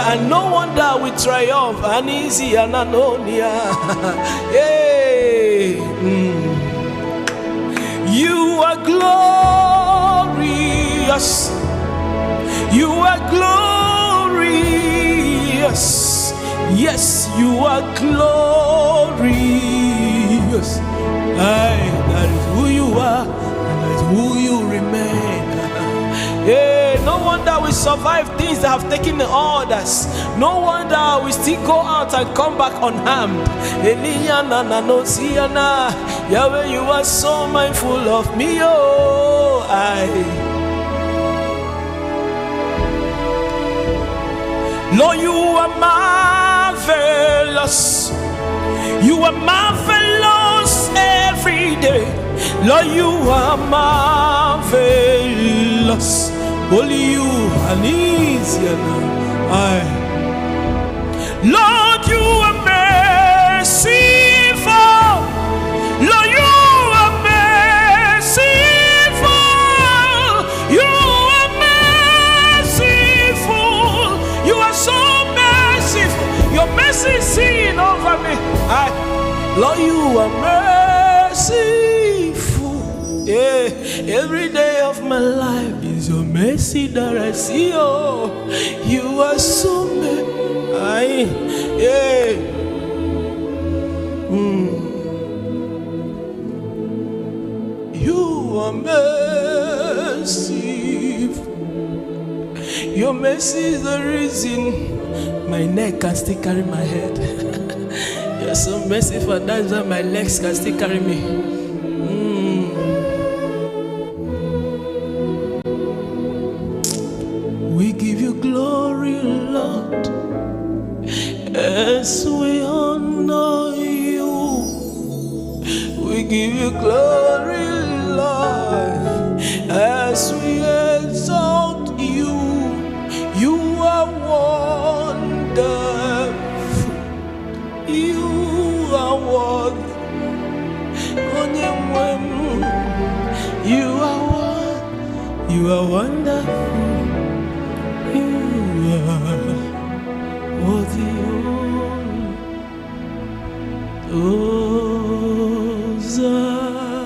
and no wonder we triumph. And easy and anonia. Hey. You are glorious. You are glorious. Yes, you are glorious. Aye, that is who you are, and that is who you remain. Hey, no wonder we survive things that have taken others. No wonder we still go out and come back unharmed. Yahweh, you are so mindful of me. Oh, Lord, you are marvelous. You are marvelous every day. Lord, you are marvelous. Only you are easy. Lord, you are merciful. Lord, you are merciful. You are merciful. You are so merciful. Your mercy is seen over me. Lord, you are merciful. Yeah, every day of my life is your mercy that I see. Oh, you are so merciful. Yeah. You are merciful. Your mercy is the reason my neck can still carry my head. You're so merciful, that's why my legs can still carry me. We give you glory, Lord, as we honor you. We give you glory, Lord, as we exalt you. You are wonderful. You are worthy. You are wonderful. You are worthy.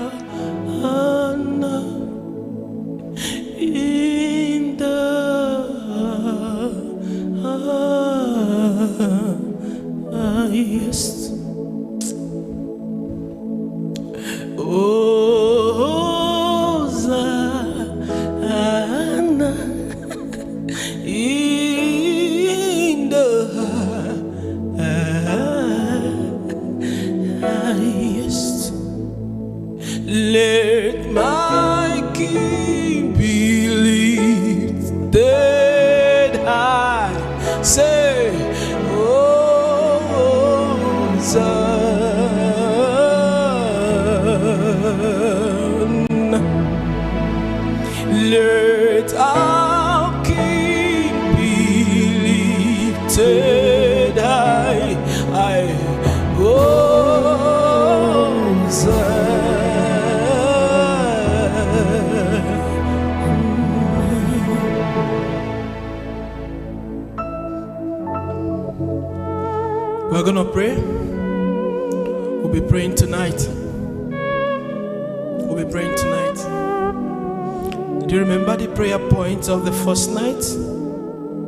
Hosanna in the highest. Hosanna in the highest. Let my King be lifted high. Say, Hosanna. Let our King be lifted high. We're gonna pray. We'll be praying tonight. We'll be praying tonight. Do you remember the prayer points of the first night?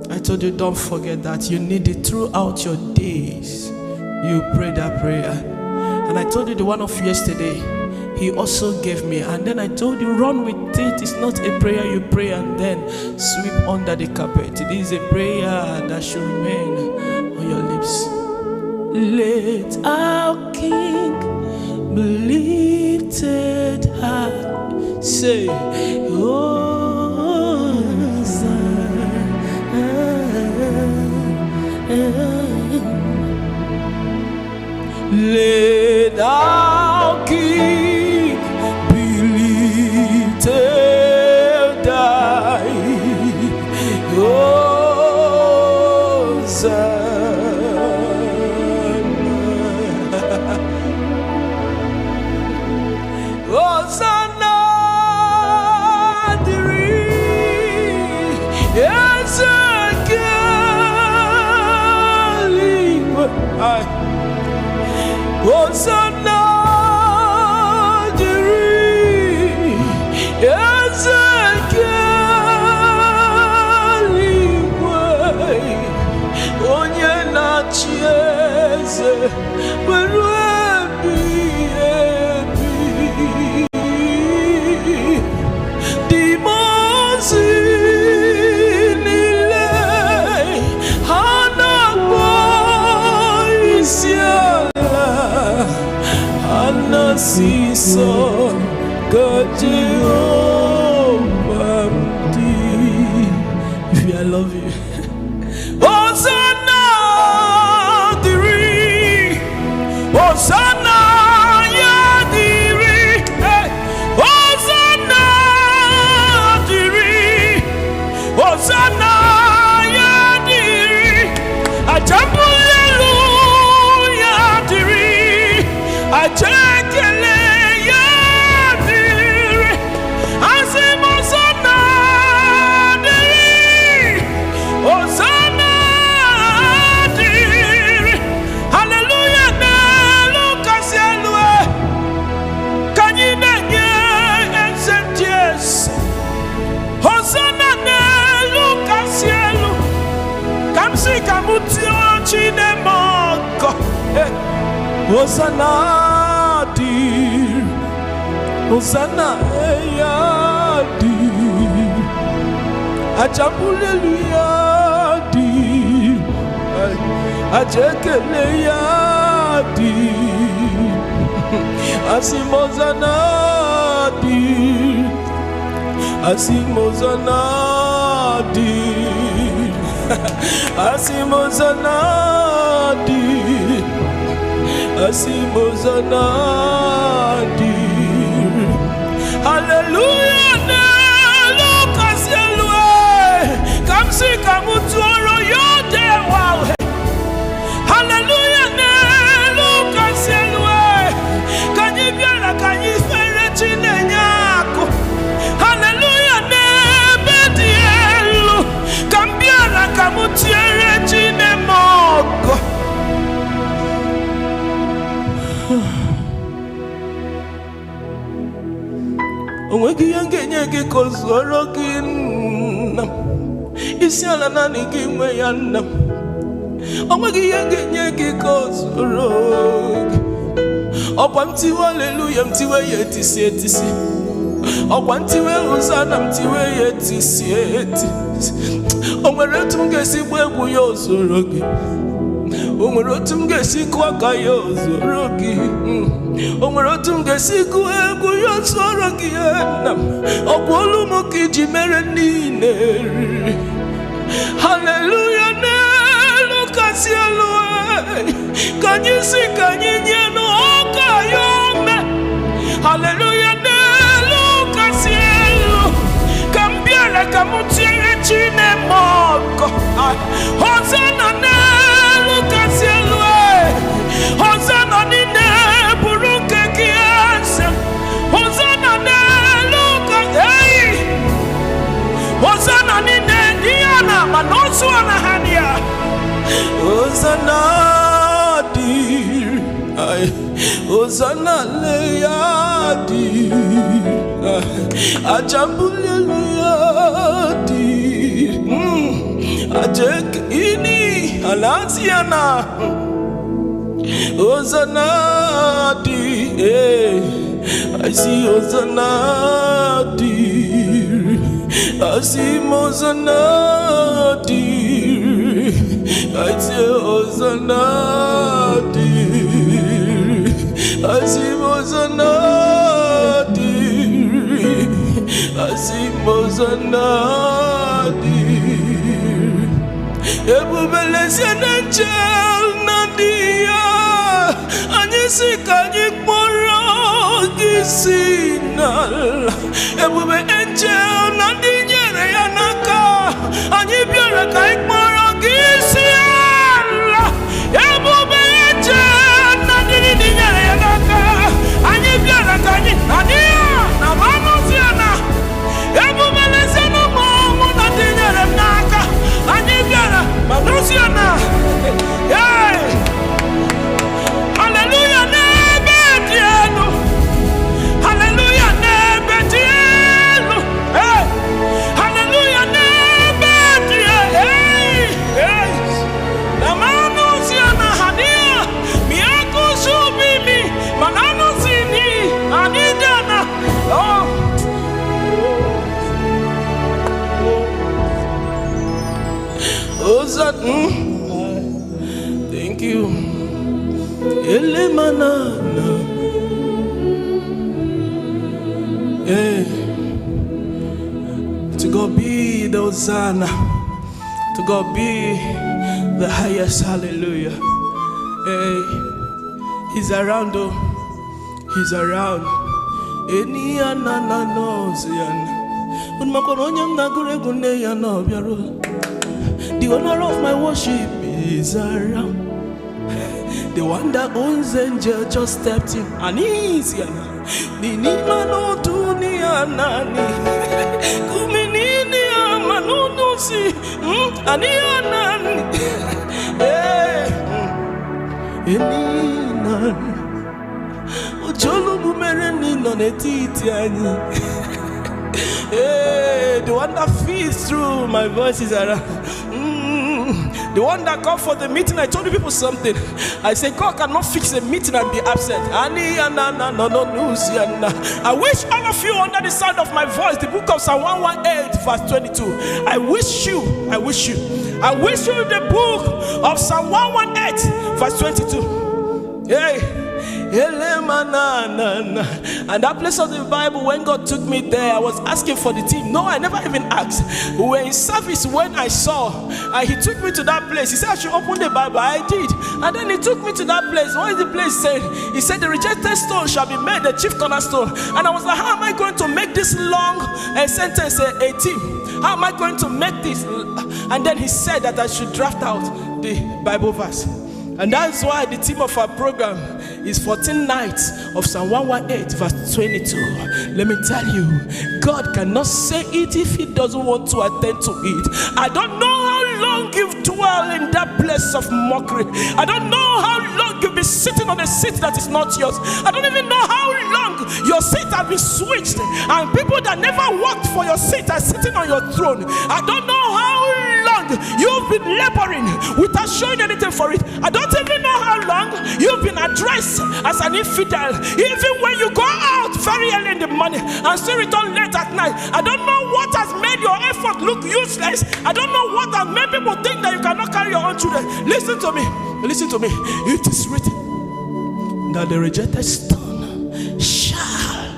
I told you don't forget that. You need it throughout your days. You pray that prayer. And I told you the one of yesterday, he also gave me. And then I told you, run with it. It's not a prayer you pray and then sweep under the carpet. It is a prayer that should remain on your lips. Let our King be lifted high. Say, let our King be lifted high. Hosanna, the yes, God. Hosanna diri Ezekieliwe onye na-achị eze were ebi ebi dimozi niile ha na-akpọ isiala ha na-asịsọ ka Jehova dị. If I love you. Hosanna diri, Hosanna ya diri, Hosanna diri, Hosanna ya diri, ajambulelu ya diri, ajekele ya diri, asim Hosanna diri, Hosanna diri, hallelujah ne Lucas yelwe, kanyine nye ensenties, Hosanna ne Lucas yelu, kamsi kamutio chine moko, Hosanna dir, Hosanna ya dir, ajambulelu ya dir, ajekele ya dir, asim Hosanna dir, asim Hosanna dir, asim Hosanna dir, asim Hosanna dir. Hallelujah ne Lucas yelwe kamsi kamutuoro yode wawe. Hallelujah ne Lucas yelwe kanyibiara kanyifere chinenyako. Hallelujah ne bedielu kambiara kamutiere chinemoko. Onwegi yange nyege kozoro ginam isi ala nani gị nwe ya nna m. Onwegi yange nyege kozoro ọkwa mtiwe haleluya mtiwe ya etisi etisi, ọkwa mtiwe Hosanna mtiwe ya etisi etisi. Onwere otu m ga-esi gba egwu ya ozoro gị, onwere otu m ga-esi kụọ aka ya ozoro gị, onwere otu m ga-esi gụọ egwu ya ozoro gị nna m. Ọkwa olu m ka iji mere niile. Hallelujah n'elu kasị elu, ka anyị si ka anyị nye n'ọka ya ome. Hallelujah n'elu kasị elu, ka m bịara ka m tiere Chineke ọkọ. Hosanna n'elu kasị elu, Hosanna n'ime bụrụ nke gị eze. Hosanna n'elu kasị elu, Hosanna n'ime ihe na ama n'otu ọna ha dị ya. Hosanna dir, Hosanna le ya dir, ajambulelu ya dir, ajek ini alasiana. Hosanna dir, I see Hosanna dir, I see Hosanna dir, I see Hosanna dir, I see Hosanna dir, I see Hosanna dir. Ebubele senenchel nadia, anyisi kanyi moro gisinal. Ebube angel nadinyere yanaka, anyi biara kai moro gisial. Ebube angel nadinyere yanaka, anyi biara kanyi nadia na manusiana. Ebube senu mo nadinyere naka, anyi biara manusiana. Hey, hallelujah. you. Elemanana. To God be the Hosanna. To God be the highest. Hallelujah. He's around though. He's around. Any anana knows yan. The owner of my worship is around. The one that owns angel just stepped in. And he's here. Nini mano tuni anani. Kuminini amanu si. Ani anani. Eninan. Ojolo bumereni nonetiti ani. The one that feeds through my voice is around. The one that called for the meeting. I told you people something. I said God cannot fix a meeting and be absent. I wish all of you under the sound of my voice, the book of Psalm 118 verse 22. I wish you the book of Psalm 118 verse 22. Hey. And that place of the Bible, when God took me there, I was asking for the team. No, I never even asked. We were in service when I saw, and he took me to that place. He said I should open the Bible. I did. And then he took me to that place. What is the place saying? He said the rejected stone shall be made the chief cornerstone. And I was like, how am I going to make this long sentence a team? How am I going to make this? And then he said that I should draft out the Bible verse. And that's why the theme of our program is 14 nights of Psalm 118 verse 22. Let me tell you, God cannot say it if he doesn't want to attend to it. I don't know how long you've dwelled in that place of mockery. I don't know how long you've been sitting on a seat that is not yours. I don't even know how long your seat has been switched, and people that never worked for your seat are sitting on your throne. I don't know how long you've been laboring without showing anything for it. I don't even know how long you've been addressed as an infidel, even when you go out very early in the morning and still return late at night. I don't know what has made your effort look useless. I don't know what has made people think that you cannot carry your own children. Listen to me. It is written that the rejected stone shall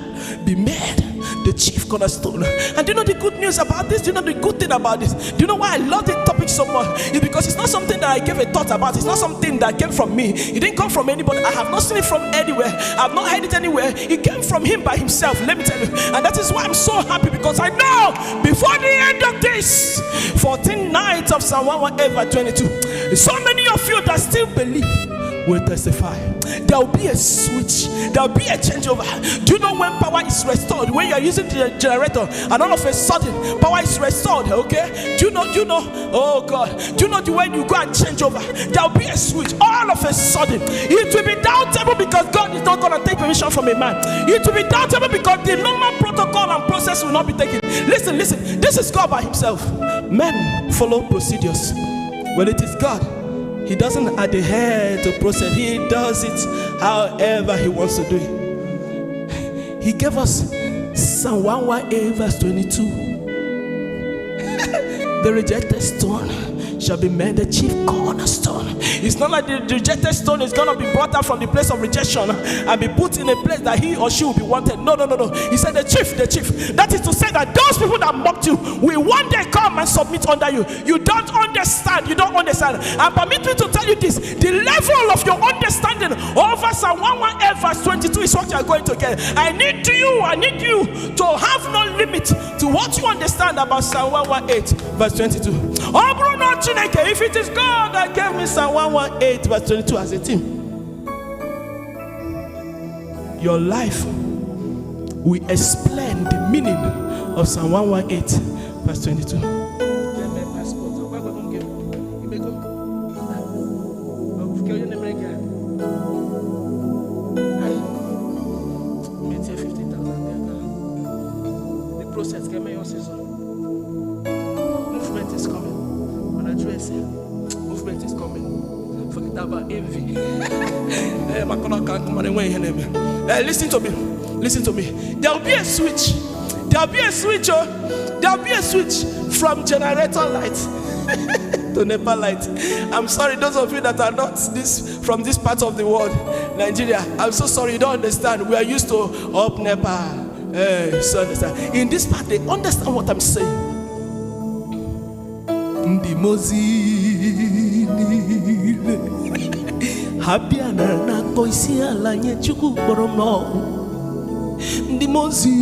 be made the chief cornerstone. And do you know the good news about this? Do you know the good thing about this? Do you know why I love the topic so much? It's because it's not something that I gave a thought about. It's not something that came from me. It didn't come from anybody. I have not seen it from anywhere. I have not heard it anywhere. It came from him by himself. Let me tell you. And that is why I'm so happy, because I know before the end of this 14 nights of Psalm 118 verse 22, so many of you that still believe will testify. There will be a switch. There will be a changeover. Do you know when power is restored? When you are using the generator and all of a sudden power is restored, okay? Do you know, oh God, do you know the way you go and change over? There will be a switch. All of a sudden, it will be doubtable because God is not going to take permission from a man. It will be doubtable because the normal protocol and process will not be taken. Listen, this is God by himself. Men follow procedures. When it is God, he doesn't adhere to process. He does it however he wants to do it. He gave us Psalm 118 verse 22. The rejected stone shall be made the chief cornerstone. It's not like the rejected stone is going to be brought out from the place of rejection and be put in a place that he or she will be wanted. No. He said the chief. That is to say that those people that mocked you will one day come and submit under you. You don't understand. And permit me to tell you this. The level of your understanding over Psalm 118 verse 22 is what you are going to get. I need you to have no limit to what you understand about Psalm 118 verse 22. Oh, Bruno, if it is God that gave me Psalm 118 verse 22 as a team, your life will explain the meaning of Psalm 118 verse 22. The process, get me your season. Movement is coming. Movement is coming. Forget about envy. Listen to me. There will be a switch. There will be a switch from generator light to Nepalite. I'm sorry, those of you that are not from this part of the world, Nigeria. I'm so sorry, you don't understand. We are used to up Nepal. So understand. In this part, they understand what I'm saying. Ndi mozini habiana na koisi ala nye chuku boromo. Ndi mozini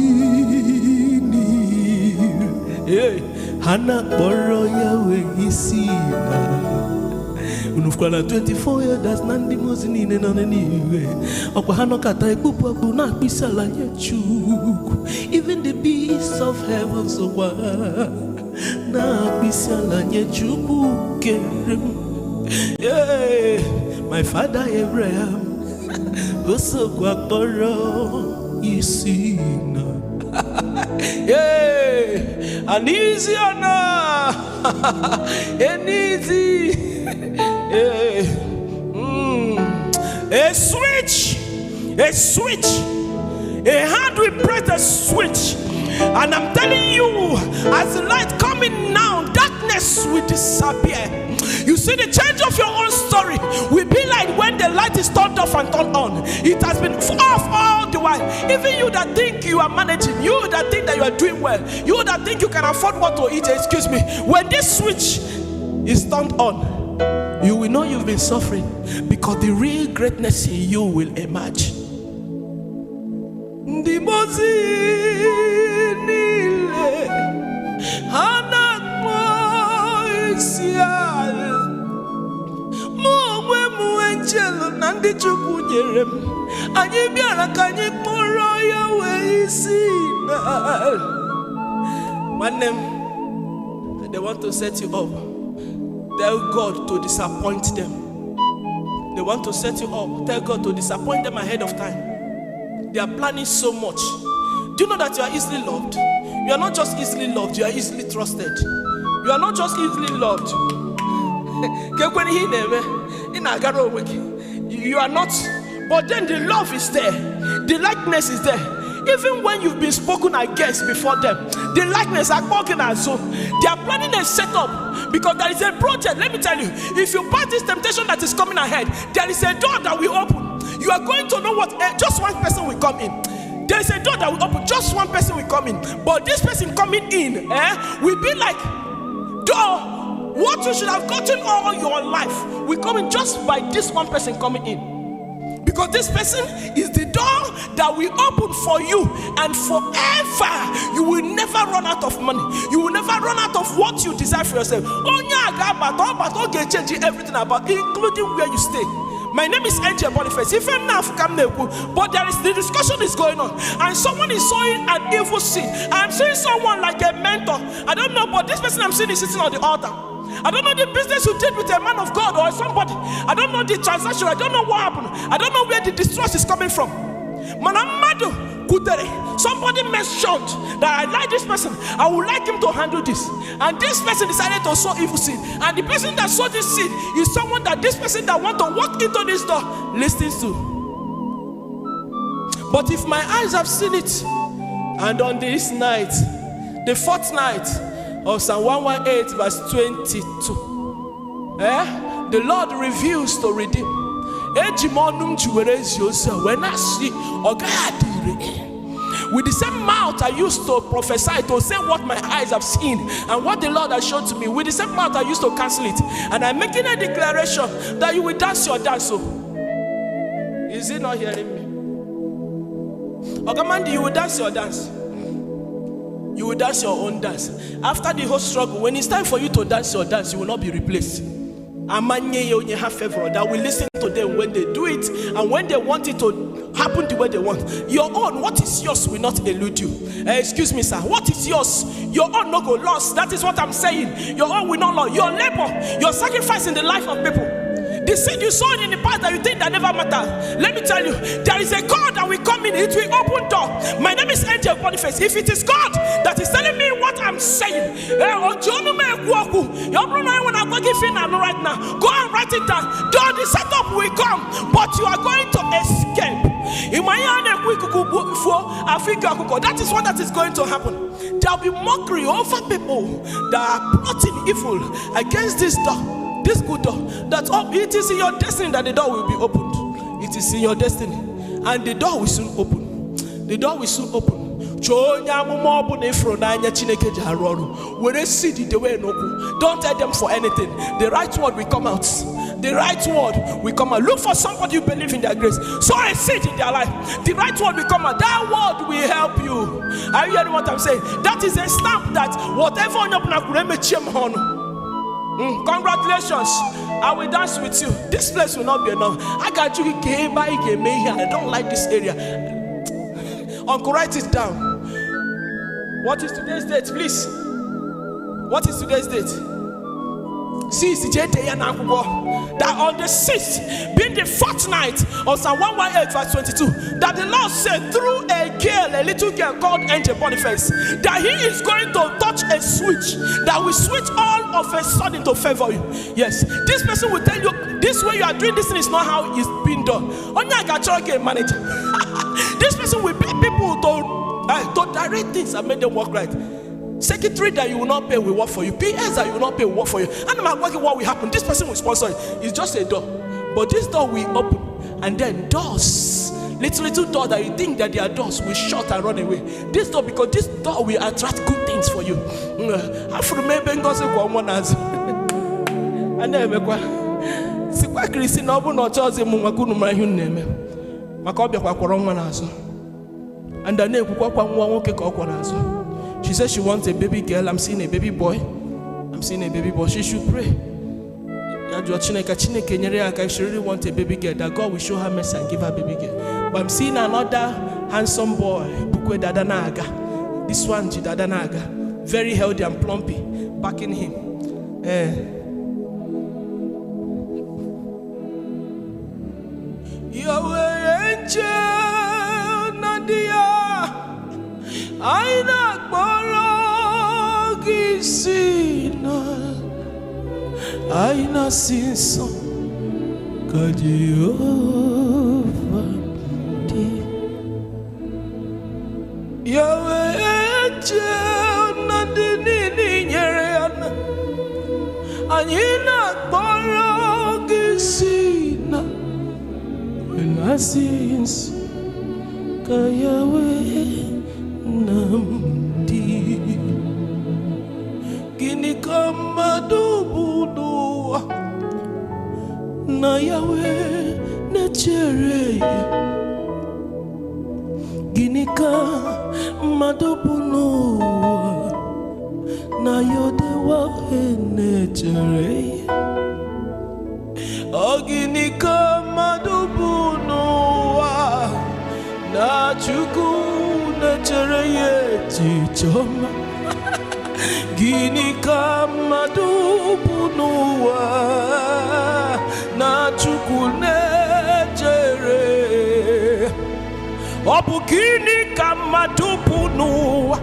hana boro yawe isina. Unufukala 24 years that's nandi mozini ne naniwe. Okwa hano kata ekupu abu na kpisa ala nye chuku. Even the beasts of heaven so wa na bisala nyechuku kerem. Yeah, my father Abraham also kwakoro isina. Yeah, an easy ana, an easy. Yeah, a switch, a hand will press a switch. And I'm telling you, as the light coming now, darkness will disappear. You see, the change of your own story will be like when the light is turned off and turned on. It has been off all the while. Even you that think you are managing, you that think that you are doing well, you that think you can afford what to eat, excuse me, when this switch is turned on, you will know you've been suffering, because the real greatness in you will emerge. The Nandi Chukunyerem, and you be a canny royal way. One name, they want to set you up. Tell God to disappoint them. They want to set you up. Tell God to disappoint them ahead of time. They are planning so much. Do you know that you are easily loved? You are not just easily loved, you are easily trusted. You are not just easily loved. You are not, but then the love is there, the likeness is there. Even when you've been spoken against before them, the likeness are spoken as so. They are planning a setup because there is a project. Let me tell you, if you pass this temptation that is coming ahead, there is a door that will open. You are going to know what just one person will come in. There is a door that will open, just one person will come in. But this person coming in will be like door. What you should have gotten all your life will come in just by this one person coming in. Because this person is the door that will open for you, and forever you will never run out of money. You will never run out of what you desire for yourself. Everything about, including where you stay. My name is Boniface. If I'm not but there is the discussion is going on, and someone is sowing an evil seed. I'm seeing someone like a mentor. I don't know, but this person I'm seeing is sitting on the altar. I don't know the business you did with a man of God or somebody. I don't know the transaction. I don't know what happened. I don't know where the distrust is coming from. Manamado Kudere. Somebody mentioned that I like this person. I would like him to handle this. And this person decided to sow evil seed. And the person that sowed this seed is someone that this person that want to walk into this door listens to. But if my eyes have seen it, and on this night, the fourth night of Psalm 118 verse 22, the Lord reveals to redeem. When I see with the same mouth I used to prophesy, to say what my eyes have seen and what the Lord has shown to me, with the same mouth I used to cancel it, and I'm making a declaration that you will dance your dance. So is he not hearing me? Ogamandi, you will dance your dance. You will dance your own dance. After the whole struggle, when it's time for you to dance your dance, you will not be replaced. You have favor that will listen to them when they do it, and when they want it to happen the way they want. Your own, what is yours, will not elude you. Excuse me, sir. What is yours? Your own no go lost. That is what I'm saying. Your own will not lose. Your labor, your sacrifice in the life of people. The seed you sowed in the past that you think that never mattered. Let me tell you, there is a God that will come in. It will open door. My name is Boniface. If it is God that is telling me what I'm saying, right now, go and write it down. Though the setup will come, but you are going to escape. That is what that is going to happen. There will be mockery over people that are plotting evil against this door, this good door. That it is in your destiny that the door will be opened. It is in your destiny, and the door will soon open. The door will soon open. Don't tell them for anything. The right word will come out. The right word will come out. Look for somebody you believe in their grace. Sow a seed in their life. The right word will come out. That word will help you. Are you hearing what I'm saying? That is a stamp that whatever on your congratulations. I will dance with you. This place will not be enough. I got you. I don't like this area. Uncle, write it down. What is today's date, please? What is today's date? That on the 6th, being the fortnight of Psalm 118 verse 22, that the Lord said through a little girl called Angel Boniface, that he is going to touch a switch that will switch all of a sudden to favor you. Yes, this person will tell you, this way you are doing this thing is not how it's been done. Only I got your manager. This person will pay people to direct things and make them work right. Secretary that you will not pay will work for you. PS that you will not pay will work for you. And I'm working, what will happen? This person will sponsor it. It's just a door. But this door will open. And then doors, little door that you think that they are doors, will shut and run away. This door, because this door will attract good things for you. I remember one as and then she says she wants a baby girl. I'm seeing a baby boy. I'm seeing a baby boy. She should pray. She really wants a baby girl, that God will show her mercy and give her a baby girl. But I'm seeing another handsome boy. This one, Jidadanaga. Very healthy and plumpy. Backing him. Yahweh angel Nadia. Aina Borogisina Aina Sinson Kajiofa Yahweh angel Nadini Nyeriana Aina Borogisina Aina Sinson Kajiofa Namdi Gini kama dubudu Na Yahweh nechere Gini kama dubudu Na yodewa nechere O gini kama dubudu Na chuku Choma Gini kama dubunuwa na chukune jere Obu gini kama dubunuwa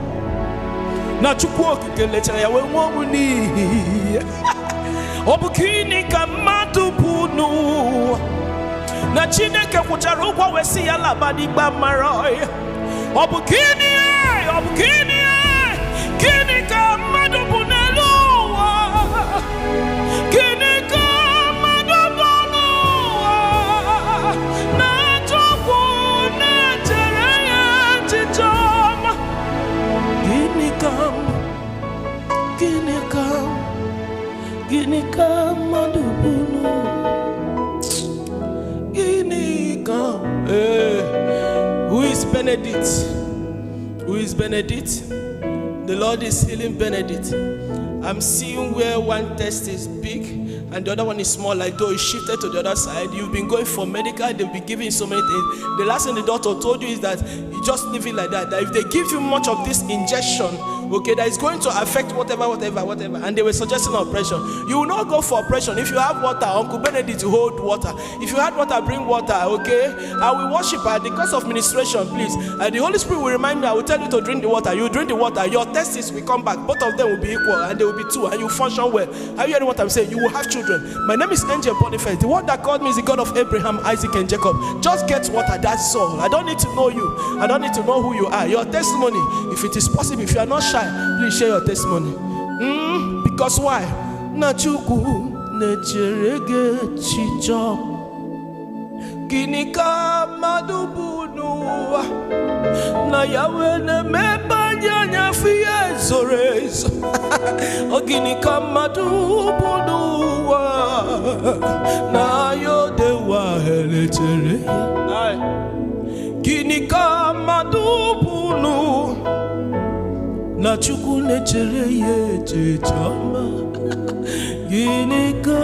na chukwo kikelecha ya wemwoni Obu gini kama dubunuwa na chineke kutarugwa wesi ya labadi bamaroy Obukini Kini kama dubuneluwa Kini kama dubuneluwa Na tukune tereye tijama Kini kama dubuneluwa Kini kama Who is Benedict? Who is Benedict? The Lord is healing Benedict. I'm seeing where one test is big and the other one is small, like though it's shifted to the other side. You've been going for medical, they'll be giving you so many things. The last thing the doctor told you is that you just leave it like that. That if they give you much of this injection, okay, that is going to affect whatever, and they were suggesting operation. You will not go for operation. If you have water, Uncle Benedict to hold water. If you had water, bring water, okay? I will worship her. The course of ministration, please. The Holy Spirit will remind you, I will tell you to drink the water. You drink the water, your testes will come back. Both of them will be equal, and they will be two, and you function well. Are you hearing what I'm saying? You will have children. My name is Angel Boniface. The one that called me is the God of Abraham, Isaac, and Jacob. Just get water, that's all. I don't need to know you. I don't need to know who you are. Your testimony, if it is possible, if you are not shy, please share your testimony. Because why? Nachuku necherege chicho kinika madubunu na yawe ne mebanya nyafie zores oginika madubunu na yodewa heletere kinika madubunu na chuku nechere ye chichama ginika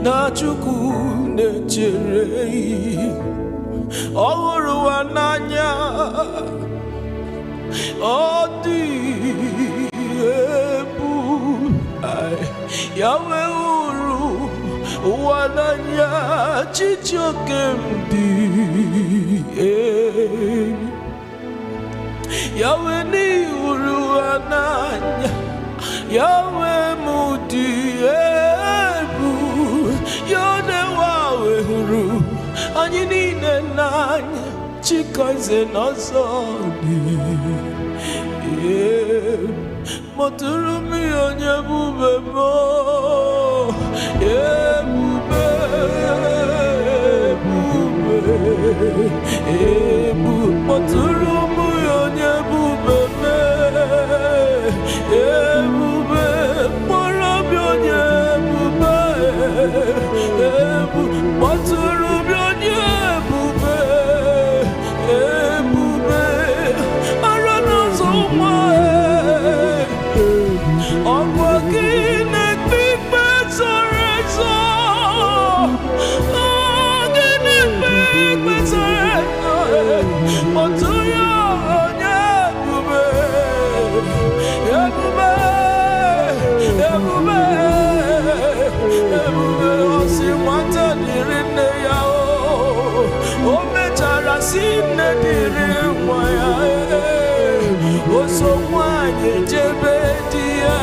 na chuku nechere ohuru ananya odi ebu yawe uru wananya chichokemdi yawe ni uru ananya yawe mudi ebu yode wawe uru anyi nine nanya chikaze nazodi moturumi onye bubebo moturumu onye bubebe morobi onye bube moturubi onye bube aranazo nwa ọkwa gị na-ekpe zoro ezo gị na-ekpe zoro ezo otu ya onye ebube osi nwata dịrị nne ya o mechara si nne dịrị nwa ya oso nwanyị jebe di ya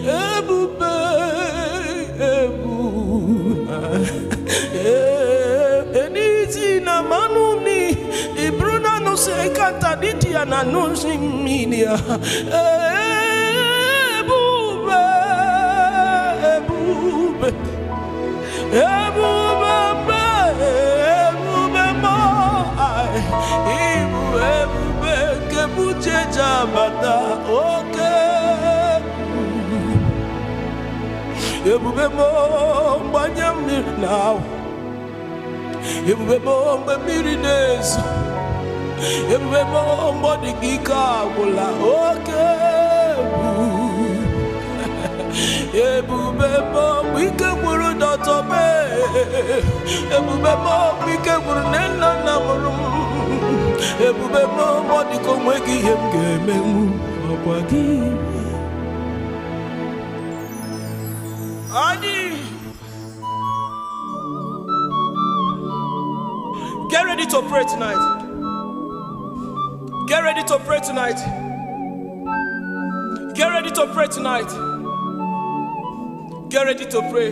ebube enizi na manuni ibruna no se kanta ditia na nusi minia ebube kebuche jabata okay ebube mo gbanya mmiri now ebube mo mgbe mmiri na-ezo ebube mo mgbe ọ dị gị ike agwụla oke ebube mo mgbe ike gwụrụ dọtọbe ebube mo mgbe ike gwụrụ nne nna nna mụrụ m ebube mo mgbe ọ dị ka onwe gị ihe m ga-emenwu ọkwa gị Get ready to pray tonight. Get ready to pray tonight. Get ready to pray tonight. Get ready to pray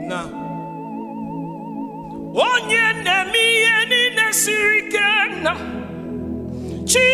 now. Onye nemi eni nesirikena chi